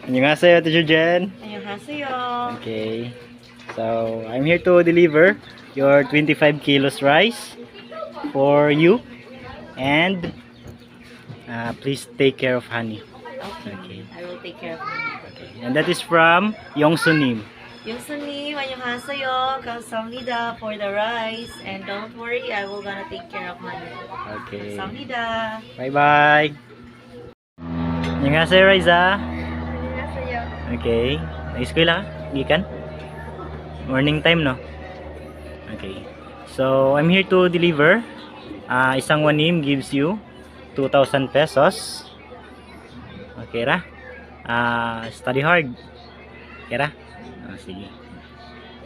안녕하세요, Teacher Jen. 안녕하세요. Okay. So, I'm here to deliver your 25 kilos rice for you. And please take care of honey. Okay. I will take care of you. Okay. And that is from Yongsunim. Yusu님, 안녕하세요. 감사합니다 for the rice. And don't worry, I will gonna take care of money. Okay. 감사합니다. Bye-bye. 안녕하세요, Riza. 안녕하세요. Okay. Nag-eskwela ka? Gikan? Morning time, no? Okay. So, I'm here to deliver. Isang wanim gives you 2,000 pesos. Okay ra? Study hard. Okay ra? Sige.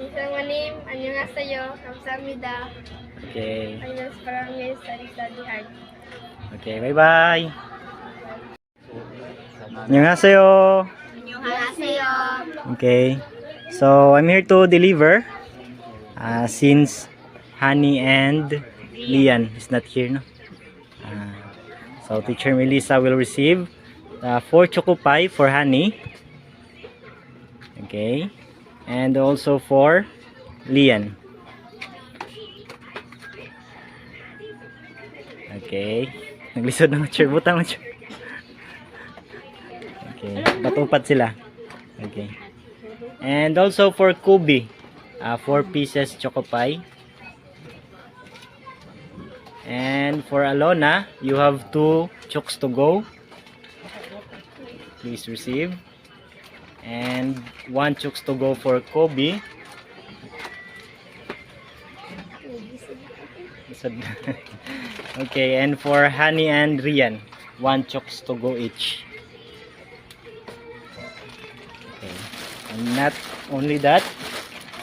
Isang manim, 안녕하세요. 감사합니다. Okay. Ayos parang may study hard. Okay, bye-bye. 안녕하세요. 안녕하세요. Okay. So, I'm here to deliver. Since Honey and Lian is not here, no? So, Teacher Melissa will receive 4 choco pie for Honey. Okay. And also for Lian. Okay. Naglisod na mature. Butang mature. Okay. Batupad sila. Okay. And also for Kubi. 4 pieces choco pie. And for Alona, you have 2 chocks to go. Please receive. And 1 chocks to go for Kobe. Okay, and for Honey and Rian, 1 chocks to go each. Okay. And not only that,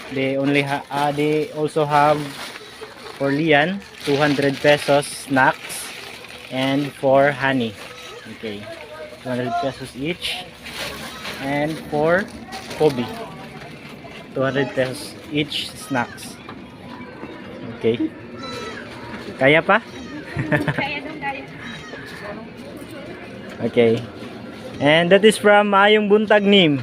they also have for Lian 200 pesos snacks, and for Honey, okay, 200 pesos each. And for Kobe, 200 pesos each snacks. Okay. Kaya pa? Kaya dong kaya. Okay. And that is from Ayong Buntag Nim.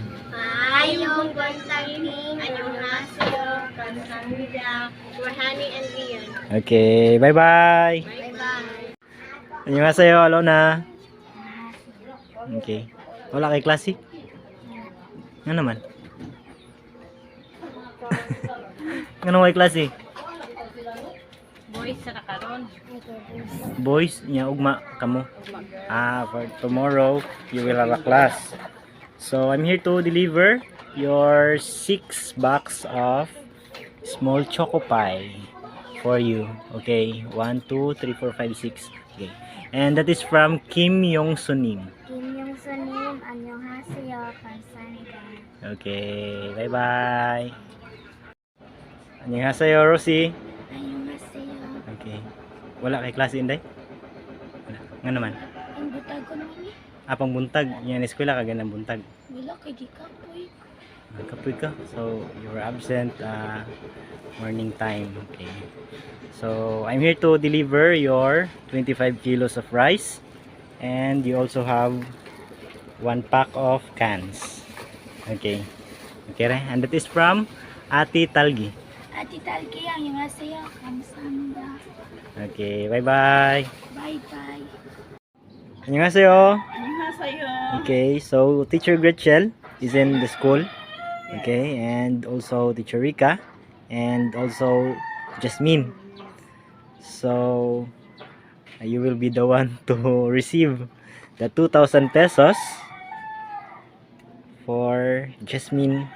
Ayong bantagning, 안녕하세요. 감사합니다. For Honey and Rian. Okay, bye-bye. Bye-bye. Annyeonghaseyo, Alona. Okay. Wala kay klase? Nga naman. Nga kay klase? Boys sa karon. Boys, nya ugma kamo. For tomorrow, you will have a class. So, I'm here to deliver your 6 box of small choco pie for you. Okay, 1, 2, 3, 4, 5, 6. Okay. And that is from Kim Yong-sunim. Kim Yong-sunim, 안녕하세요. 감사합니다. Okay, bye-bye. Annyeonghaseyo, Rosie. 안녕하세요. Okay. Wala kay klase inday? Wala. Nga naman. Ang butag ko naman eh. Apang buntag. Yan eskwela ka ganang buntag. Wala kay gikapoy. Kapoy ka. So, you were absent morning time. Okay. So, I'm here to deliver your 25 kilos of rice. And you also have 1 pack of cans. Okay. Okay, and that is from Ati Talgi. Ati Talki, 안녕하세요. 감사합니다. Okay, bye-bye. Bye-bye. 안녕하세요. 안녕하세요. Okay, so Teacher Gretchen is in the school. Okay, and also Teacher Rika, and also Jasmine. So you will be the one to receive the 2,000 pesos for Jasmine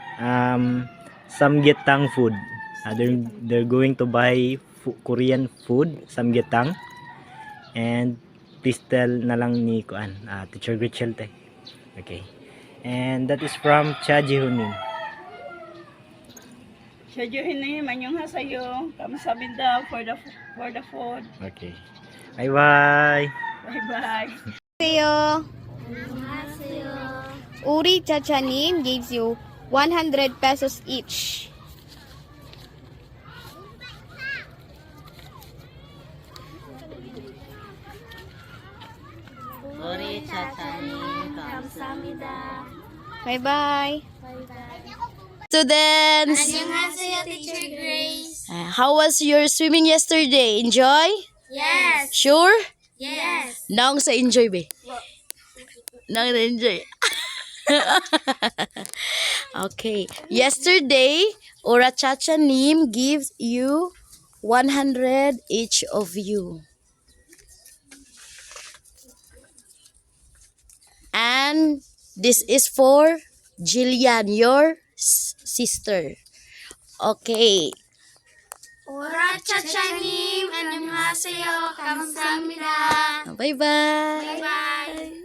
samgyetang food. They're going to buy Korean food, samgyetang, and please tell na lang ni Kuan, Teacher Gretchen te. Okay. And that is from Cha Jihunin. 샤주히님, 안녕하세요. 감사합니다 for the food. Okay. Bye bye. Bye-bye. 안녕하세요. Uri Chachanin gives you 100 pesos each. 우리 차차님 감사합니다. 감사합니다. Bye-bye. Students, 안녕하세요, Teacher Grace. how was your swimming yesterday? Enjoy? Yes. Sure? Yes. Naong sa enjoy, be? Naong na enjoy. Okay. Yesterday, Ora Chacha Nim gives you 100 each of you. And this is for Jillian, your sister. Okay. 오라 차차님, 안녕하세요. 감사합니다. Bye-bye. Bye.